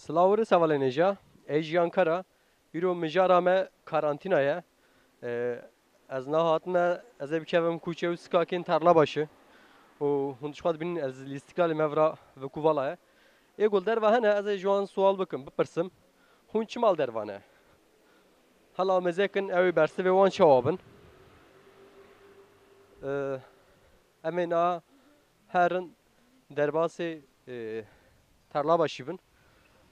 Slavori Savalenija, Ej Ankara, Euro mijara me karantinaya. Ez nahatme ez ê bikevim kûçe û skakên Tarlabaşê û hûn dişxwat bînin ez li îstîklalê me vira ve kuvala ye. Ê gul derve hene ez ê ji wan sual bikim bipirsim. Hûn çi mal dervan e? Hala mezekin ew ê bersivê wan çawa bin? Em ê niha herin derbasê Tarlabaşî bin.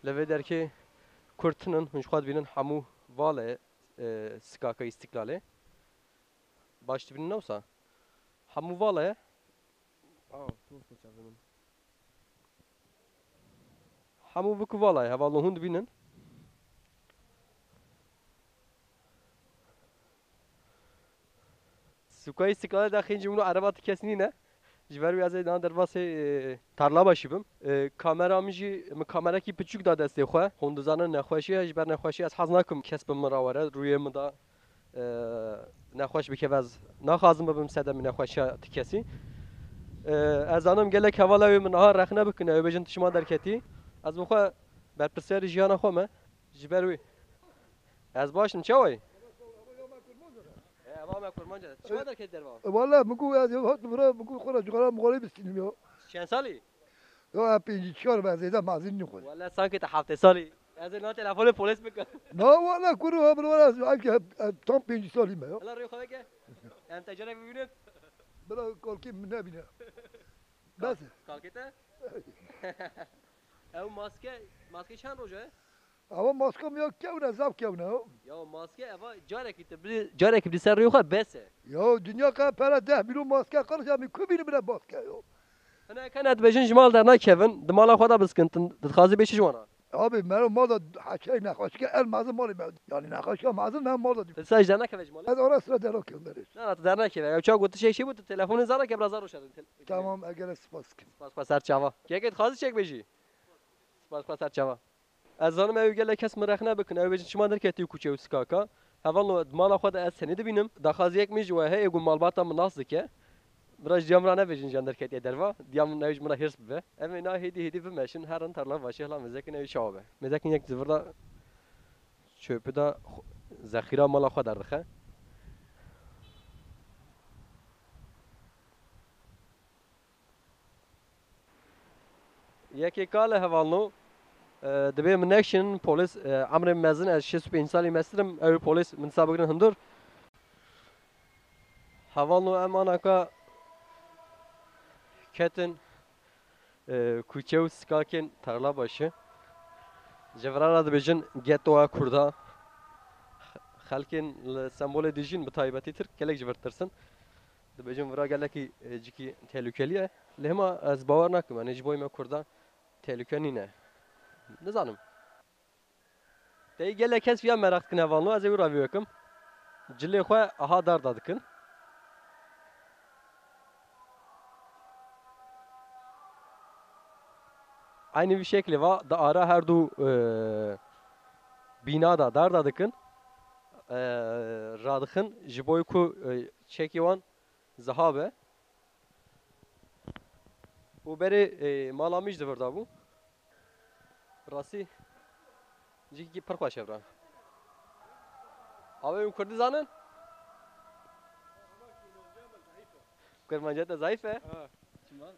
Li vê derkê Kurd tinin hûn dixwat bînin hemû valê skaka îstîklalê. Baş dibînin newsa? Hemû valê hemû bi kuvalayê heval hûn dibînin. Suka îstîklalê daxîn ji min û ereba tikesî ne? Ji ber wî ez ê niha derbasê Tarlabaşî bim. Kamera min jî min kamerekî piçûk da destê xwe. Hûn dizanin nexweşî ye ji ber nexweşî ez hez nakim kes bi min ra were rûyê min da nexweş bikeve ez naxwazim bibim sedemê nexweşiya tikesî. Ez zanim gelek hevala wê min niha rexne bikin ew ê bêjin tişima derketî. Ez bi xwe berpirsyarê jiyana xwe me ji ber wî. Ez başim çawa yî? Eva me kurmanca. Tişima derketî derva? والله بقول هذا هات مرا بقول خلاص جرا مغالي بستلم يا Çend salî? يا بيجي شهر بعد إذا ما زين نقول Valla sanki te hafte salî. Ez ê niha telefonu polis bikin. لا والله كله من ولا عارف تام بيجي سالي ما Hala rûyê xwe veke. Em tecrübe bibînin. بلا قال كيف من نبينا بس Kalkete. Ev maske çend roja e? أما ماسكم يا كيونا زاب كيونا Ya maske eva carekî ser rûyê xwe bes e. يا دنيا كا بلا ده بيلو ماسكا قرش أمي كوبيني بلا ماسكا يا Hene kan et bejin ji mal derna kevin. Di mala xwe da biskintin. Dixwazî bêçî ji wana. أبي ما ماذا حكي نخش كأل مازن مالي يعني نخش كأل مازن هم ماذا دي Ti saj derna keve ji malê? هذا ورا سر دارو كيونا Na na tu derna keve. Ew çawa gotu şey bu tu telefonun zara kebra zar roşa. تمام أجل سباسك Spas ser çava. Keket xwazî çek bêjî. Spas ser çava. Ez zanim ew gelek kes min rexne bikin. Ew bêjin çima derketî kuçe û skaka. Heval mala xwe da ez senê dibînim. Daxwaziyek min ji we heye got malbata min nas dike. Biraz cemra ne bejin jan derketiye derva. Diyam ne mina hirs bibe. Em ê na hêdî bimeşin herin tarla başê hela mezekin ew çawa be. Mezekin yek zıvırda çöpü da zexîra mala xwe derdixe. Yekê kale hevalno dibe min nekşin polis emrê mezin ez 65 salî mestirim ew polis min sa bigirin hundur. Hevalno em anaka ketin kuçe û skakên Tarlabaşê. Jevrara dibêjin getoya Kurda. Xelkên li sembolê dijîn bi taybetî tir gelek ji vir tirsin. Dibêjin vira gelekî cikî tehlikelî ye. Lê hema ez bawer nakim yani ji bo me Kurda tehlike nîne. Nizanim. Tey gelek kes ya merak dikin hevalno ez ê wî ravî wekim. Cilê xwe aha dar da dikin. Aynı bir şekilde va da ara her du binada dar da dikin. Radıkın jiboy ku çekivan zahabe. Bu beri malamış da burada bu. Rasi ciki park var şevra. Abi Kurdi zanın? Kurmancet da zayıf e.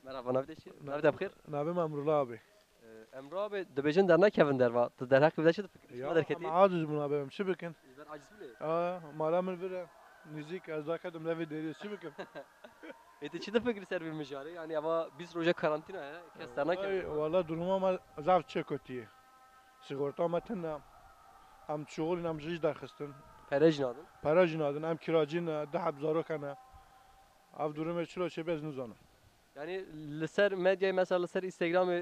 Merhaba nabdeşi. Nabde bخير. نابم امرولا abi. Emre abi dibêjin derna kevin derva. Tu derhek bide çi fikir? Ya Derketî. aciz buna abim. Şi bikin? Ben aciz bile. Aa, mala min bire. Müzik az daha kadım levi deri. Şi bikin? Eti çi de fikir ser bir mijari. Yani ama biz roja karantina ya. Kes derna kevin. Valla duruma ma zaf çekotiye. Sigorta ma tena. Am şoğul nam jiş daxistin. Perejin adın. Para jinadın am kiracin dahab zaro kana. Av durumu çilo şebez nuzanım. Yani liser medyayı mesela liser Instagram'ı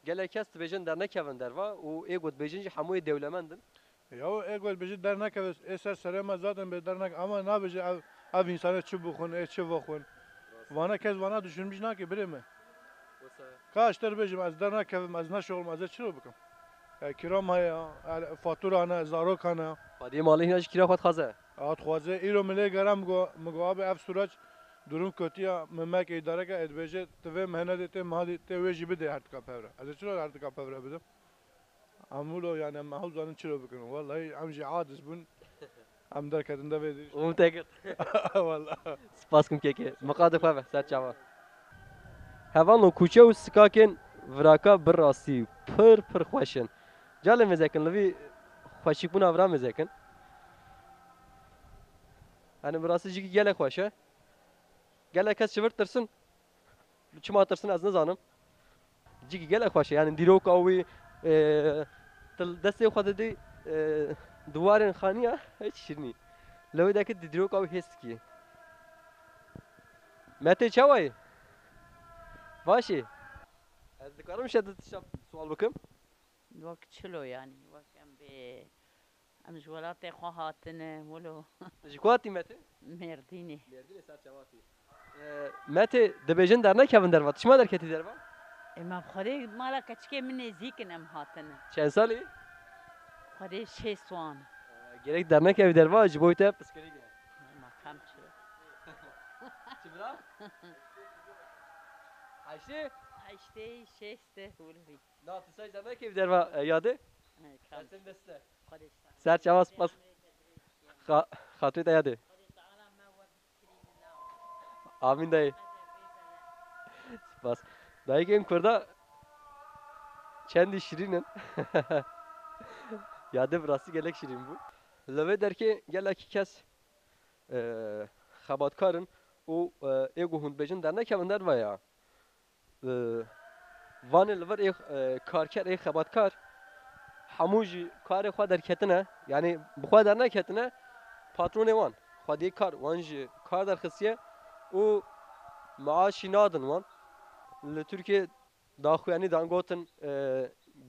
gelek kes dibêjin derna kevin derva. O ego dibêjin jî hemûyê dewlemendin. Ya egol beji dernek eser serema zaten be dernek ama ne beji av insana çi buxun çi vaxun. Vana kez vana düşünmüş na ki bire mi? Kaç ter bejim az dernek evim az ne şoğul az çi bukum. Kiram haya fatura ana zarok ana. Hadi malı hiç kira xwat xaze. At xwaze îro milê geram go abi ev surac durum kötüya memek idare ka edbeje tve mehnet te mahdi te ve jibi de her tika pevre. Az çi her tika pevre bidim. عمولو يعني ام حوزانın çilo bükün. Vallahi am jî adis bun. Am derkedin de vedir. Umum tekir. Vallahi. Spaskum keke. Maqadı xwe ser çava. Hevan lo kuçe û skakên viraka bir rastî pir xweş in. Calê mezekin li vî xweşîkbûna vira mezekin. Yani bi rastî jî gelek xweş e. Gelek kes şivir tirsin. Çima tirsin ez nizanim. Jî gelek xweş e. Yani dîroka wî destê xwe didî duwarên xaniya hiç şirînî. Li wê dekî dîroka wî hêz dikî. Metê çawa yî? Başî. Ez dikarim şe tişa sual bikim? وەک چلۆ ینی وەک ئەم بێ ئەم ji welatê xwe hatine wilo Ji ku hatî Metê? Mêrdînê Mêrdînê ser çavatî. Metê dibêjin dernekevin derva. Tişma derketî derva? ئێمە xwedê mala keçikê min nêzîkin em hatine Çend salî? xwedê şê swan Gerek dernekevî derva ji bo te piskirî ge. ئێمە کەم چلۆ Çi bira? Ayşe? هەشتەی شێستە هولوی Na tisaj dernekevî derva yadê? کەم Sen deste. خودش Ser çava spas. Xatûyê te yadê. Amin dayı. Spas. Dayıkêm Kurda çendî şirînin. Yadê bi rastî gelek şirîn bû. Li vê derkê gelekî kes xebatkarin û êgo hûn dibêjin dernekevin derva ya. Vanê li vir karker ê xebatkar hemû jî karê xwe derketine yani bi xwe derneketine patronê wan xwedî kar wan ji kar derxistiye û maaşî nadin wan li Tirkiye daxuyanî dan gotin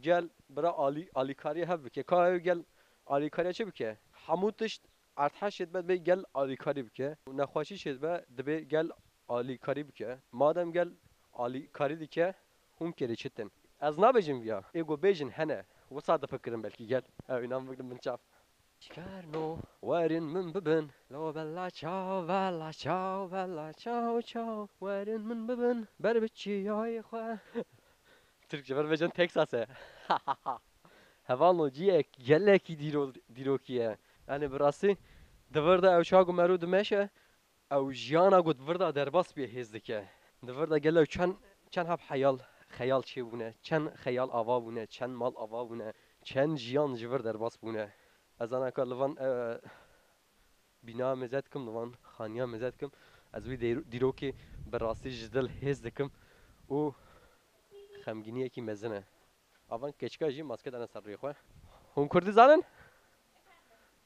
gel bira alîkariye hev bike ka ew gel alîkariya çi bike hemû tişt erdheş êdibe dibê gel alîkarî bike nexweşî şêdibe dibê gel alîkarî bike madem gel alîkarî dike hûn kerê çi tin ez nabêjim ya êgo bêjin hene wisa difikirim belkî gel ew înan bigirin min çav Şkerno werin min bibin lo bella çav bella çav bella çav çav werin min bibin ber bi çiyayê xwe Türkçe berbêjin Texas e hevan lo ciyek gelekî dîrokî ye yani bi rastî di vir de ew çav û merû dimeşe ew jiyana got vir de derbas bê hêz dike di vir de gelo çend heb xeyal çêbûne çend xeyal ava bûne çend mal ava bûne çend jiyan ji vir derbas bûne ez anaka li van bîna mezet dikim li van xaniya mezet dikim ez wî dîrokê bi rastî ji dil hêz dikim û xemgîniyekî mezin e avan keçika jî maske dane ser rûyê xwe hûn Kurdî zanin?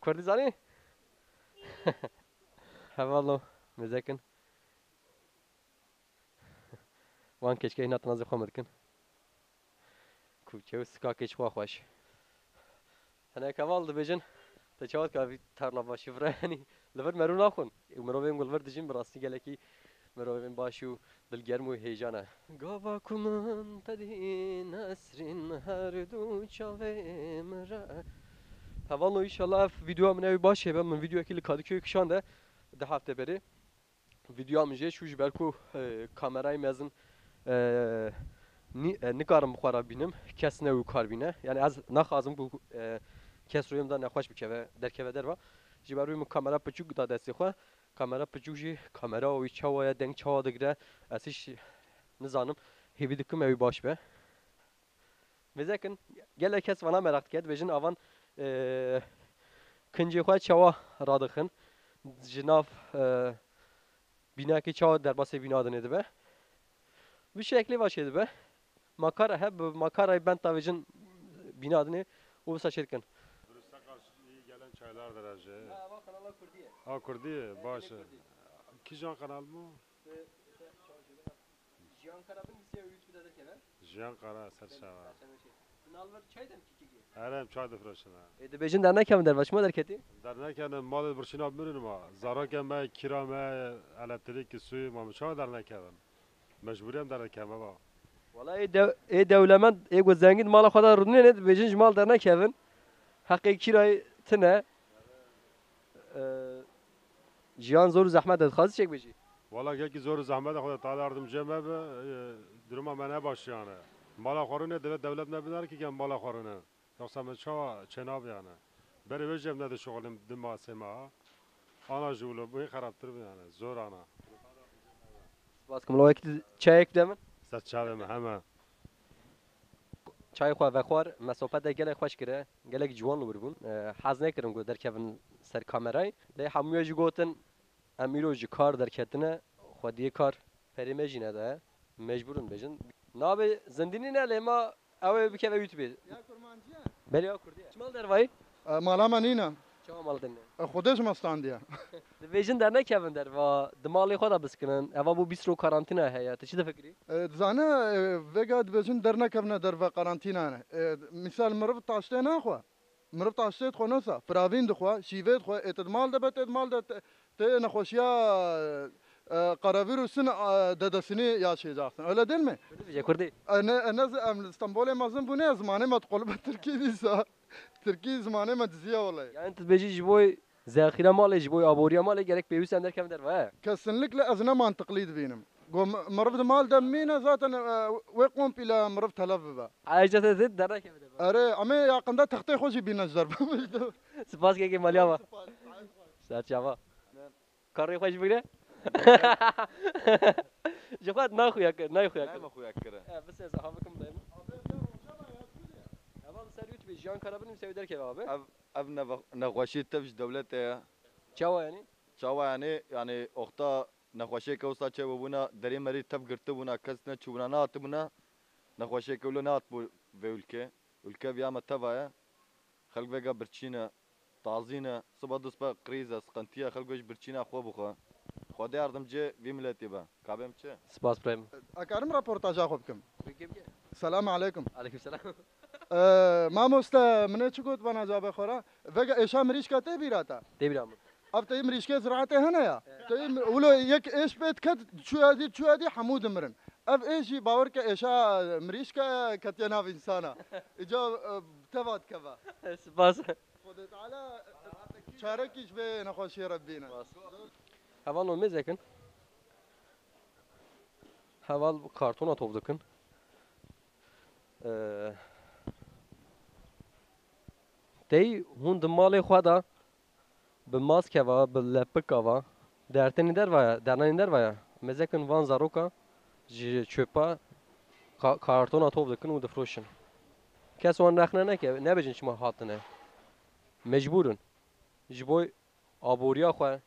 Kurdî zanî? Hevalo mezekin wan keçikê hîna tinazê xwe me dikin kûçe û skakê çi xwe xweş hinek heval dibêjin te çavat ka vî tarla başî vira yanî li vir merû naxwin û mirovên ku li vir dijîn bi rastî gelekî mirovên baş û dilgerm û hêjan e gava ku min tedî nesrîn her du çavê min re Hevalo înşallah ev vîdyoya min ew baş hêbe min vîdyokê li Kadıköyê kişande di hefte berê vîdyoya min jê çû ji ber ku kamerayê mezin nikarim bixwe re bînim kes ne û kar bîne yani ez naxwazim ku kes rûyê min de nexweş bike ve derkeve derva ji ber wî min kamera piçûk da destê xwe kamera piçûk jî kamera wî çawa ye deng çawa digire ez hiç nizanim hêvî dikim ew ê baş be Vêzekin gelek kes vana merak dike dibêjin avan kincê xwe çawa radixin ji nav bînayekî çawa derbasê bîna dinê dibe vî şeklê ve çê dibe makara heb bi makarayê bend davêjin bîna dinê û wisa çê dikin Duruşa karşı iyi gelen çaylar derece. Ava kanala Kurdiye Ha Kurdiye başı. Kijan kanal mı? Jiyan Karabin gisiye YouTube'da derkeve Jiyan Kara Serşava. Nalvar çay dem kikiki Erem çay difreşine. dibêjin dernekevin dervaşma derketî Dernekken mal burşina birin ma. Zaraken me kirame elektrik suyu ma çay dernekevin. Mecburiyem dernekken baba. Valla ê dewlemend ê ku zengîn mala xwe da rûnê ne dibêjin ji mal dernekevin heqê kîrayê tune jiyan zor û zehmet e dixwazî çêkbêjî Valla gelki zor zahmet xuda ta yardımcı me be duruma me ne baş yani. Mala xorune devlet ne biner ki ken mala xorune. Yoksa ben çava çenab yani. Beri vecem ne de şoğlum dima sema. Ana julu bu xaraptır yani. Zor ana. سپاس کم لایک چای کدام Set çavim hemen. چای خو و خوار مسافت گله خوش کره گله جوان لور بون حاز نکردم گو در کفن سر کامرای لی همه جو گوتن امیرو جو کار در کتنه خودی کار پریمجی نده مجبورن بجن نابه زندینی نه لما اوه بکه و یوتیوب بله یا کردی چمال در وای مالا منینه چما مال دنه خودش مستاندیه ویژن در نکفن در و دماغی خدا بسکنن اوا بو 20 رو کارانتینا هیا چی ده فکری زانه وگاد بجن در نکبنه در و قرانتینا نه مثال مرف تاشته نخوا مرف تاشته خو نسا فراوین دخوا شیوت خو اتدمال ده بت اتدمال ده ته نخوشیا قراویروسن ددسنی یا şey jaksın öyle değil mi? کردی کردی انا اسطنبول مازن بونه زمانه ما تقول تركي ديسا تركي زمانه ما تزيه والله yani انت بيجي جبوي ذخیره مال جبوي ابوریا مال gerek بيوس اندر كم در و kesinlikle azına mantıklıydı benim. مرفض مال دمينا zaten ويقوم بلا مرفض تلفبا. عايزة زد در نکفن در أري أمي yakında تختي خوشي بينا الزرب. سپاس که مالیا با سر چاوا کاری خوش بگیره جواد نخویا کر نخویا کر ما خويا كره بس از هاوکم دایم اول سر یوتیوب جان کارابن مسوي در که بابه اف نخوشي تبش دولته چاوا yani چاوا يعني اختا نخوشي كوسا چه بونا دري مري تب گرته بونا كسنا چونا نات بونا نخوشي كولو نات بو ولكه ولكه بيا تبايا خلق بقى برچينا تعزينا صبا دسبا قريزه سقنتيه خلقوش برچينا خو بخو خدا yardımcı bir milleti be. Kabem çe. سپاس برایم أكرم رابورتاج أخوكم. السلام عليكم. علیکم السلام ما مست من چقد بنا جاب خورا. وجا إيش أمريش كاتي بيراتا. دیبرام अब तो अमरीश के ज़राते हैं ना या तो वो एक ऐश पे कत छुआ दी हमूद मरन अब ऐश ही बावर के ऐशा अमरीश का कतना इंसाना जो تبعت كذا سپاس خذ تعالى شاركيش بين نخوشي ربينا Haval olmaz yakın. Haval kartona topdukun. Dey hund mali xwada bi maskeva bi lepikava derteni der vaya dernani der vaya mezekin van zaroka ji çöpa kartona topdukun u difroşin. Kes wan rexne neke nebejin çima hatine. Mecburun. Ji boy aboriya xwe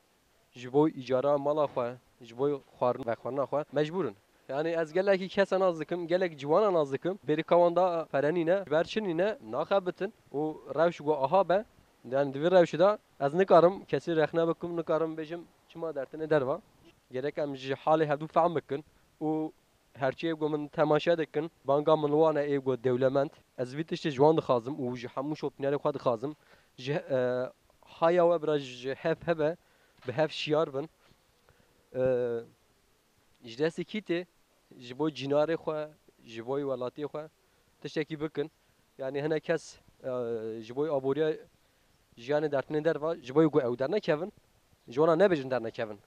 ji bo icara mala xwe ji bo xwarin vexwarina xwe mecburun. Yani ez gelekî kesan az dikim, gelek ciwanan az dikim. Berî kawanda ferenîne, berçinîne naxebitin û rewş got aha be. Yani di vê rewşê de ez nikarim kesî rexne bikim, nikarim bêjim çima dertine derva. Gerek em ji halê hevdû fehm bikin û herçî ev got min temaşe dikin. Banga min wan e ev got dewlemend. Ez vî tiştê ji wan dixwazim û ji hemû şopînerê xwe dixwazim. Ji haya we bira ji hev hebe bi hev şiyar bin. Ji destê kîtê ji bo cînarê xwe, ji bo welatiyê xwe tiştekî bikin. Yani hinek kes ji bo aboriya jiyanê dertinê derva, ji bo ku ew dernekevin, ji wan re nebêjin dernekevin.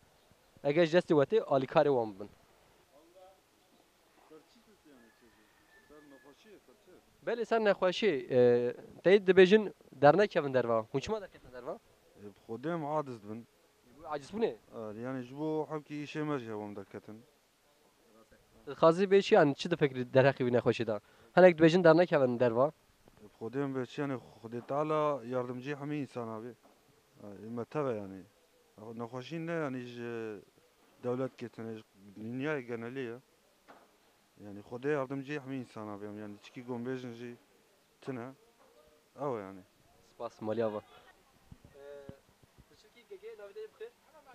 Eger ji destê wetê alîkarê wan bibin. Belê ser nexweşî teyê dibêjin dernekevin derva. Hûn çima derketin derva? بخدام عاجز بن Aciz bûne. يعني جبو حبكي شي مرجع وم دكتن Xazî bêçî yani çi difikirî derheqî wî nexweşî da. Hinek dibêjin dernekevin derva. بخدام بس يعني خدي تعالى يردمجي حمي انسان ابي ما تبع يعني نخوشين يعني دولات كتن دنيا جناليه يعني خدي يردمجي حمي انسان ابي يعني تشكي قوم بيجنجي تنا او يعني Spas maliyava.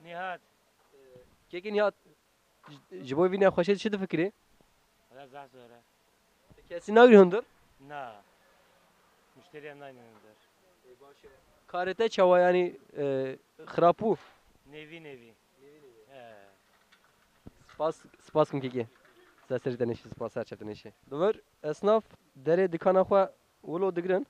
نهاد Kekî nihat ji bo vî nexweşê çi difikirî? هذا زعل زهرة Kesî nagirî hundir? نا مشتري ناين ندر Karê te çawa yani xirapû. نيفي نيفي Spas kim kekî. Serserî te neşî spas her çefte neşî. Divir esnaf derê dikana xwe wilo digirin.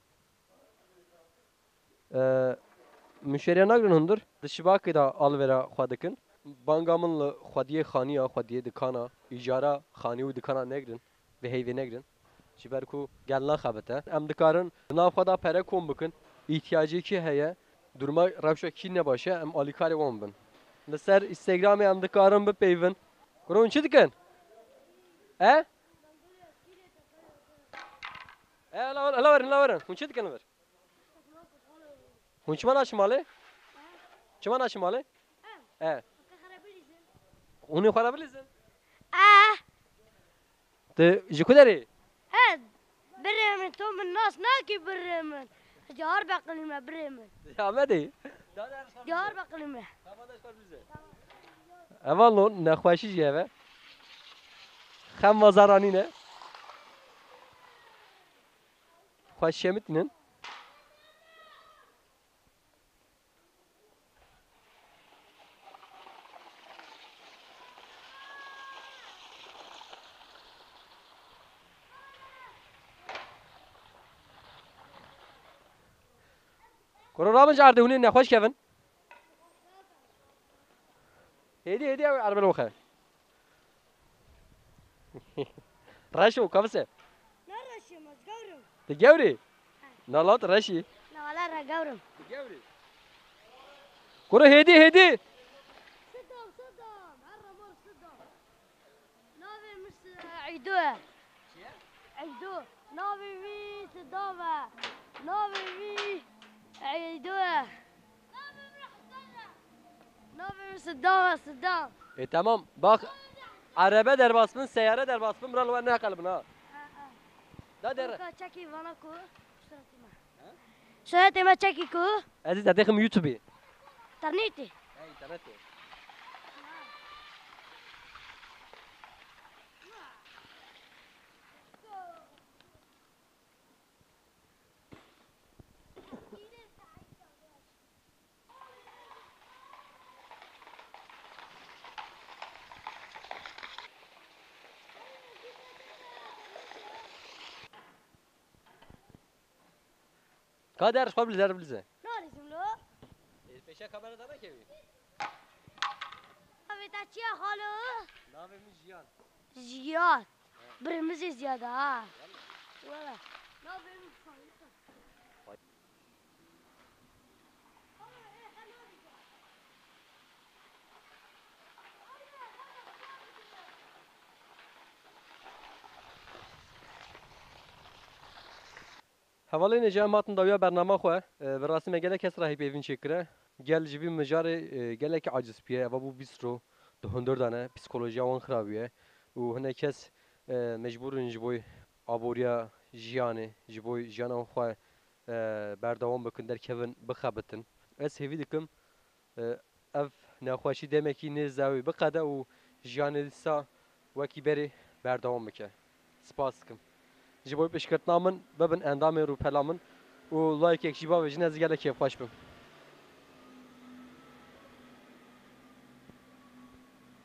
Müşteriya nagirin hundir. Di şibakê da alvera xwe dikin. Banga min li xwediyê xaniya, xwediyê dikana, îcara xanî û dikana negirin. Bi heyvê negirin. ji ber ku gelna xebite em dikarin nav xwe da pere kom bikin ihtiyacekî heye durma rewşekî nebaşe em alîkarê wan bin li ser Instagramê em dikarin bipeyvin kuro hûn çi dikin ela werin hûn çi dikin li vir hûn çiman a şimalê çiman a şimalê hûn ê xwe re bilîzin tu ji ku derê برمن تو من ناس ناكي برمن جهار بقلمه برمن Amedê جهار بقلمه Evallo nexweşî jî heve xem vazaranî ne xweş şemitînin Kuro rabin ji erdehûnê nexweş kevin Hêdî hêdî ew erbelo xe Reşo kavise نرشي مزقورم Ti gewrê Nalat reşî لا ولا رقورم Ti gewrê Kuro hêdî hêdî صدام صدام هالرمور صدام نافي مش عيدوه عيدوه نافي في صدامه نافي في عيدوه نافي في صدام E tamam bak araba derbasbın seyyare derbasbın bral ve ne kalbin ha Da der تشكي فاناكو شريتي ما تشكي كو Aziz adekım YouTube'e ترنيتي İnternette Kader xwe bilîze ناريزم لو Peşe kamera da kevi أبي تاتشيا خالو Navê min Jiyan زياد برمزي زيادة ها ولا نافي Hevalê necem hatin dawiya bername xwe bi rastî me gelek kes rahî pêvîn çêkire gel ji vî mijarê gelekî aciz piye eva bû bîstro di hundir dane psîkolojiya wan xirabî ye û hinek kes mecbûrin ji bo aboriya jiyanê ji bo jiyana xwe berdewam bikin derkevin bixebitin ez hêvî dikim ev nexweşî demekî nêz zawî biqede û jiyanê dîsa wekî berê berdewam bike spas dikim ji bo pêşketina min bibin endamên rûpela min û layekek jî bavêjin ez gelekî xweş bim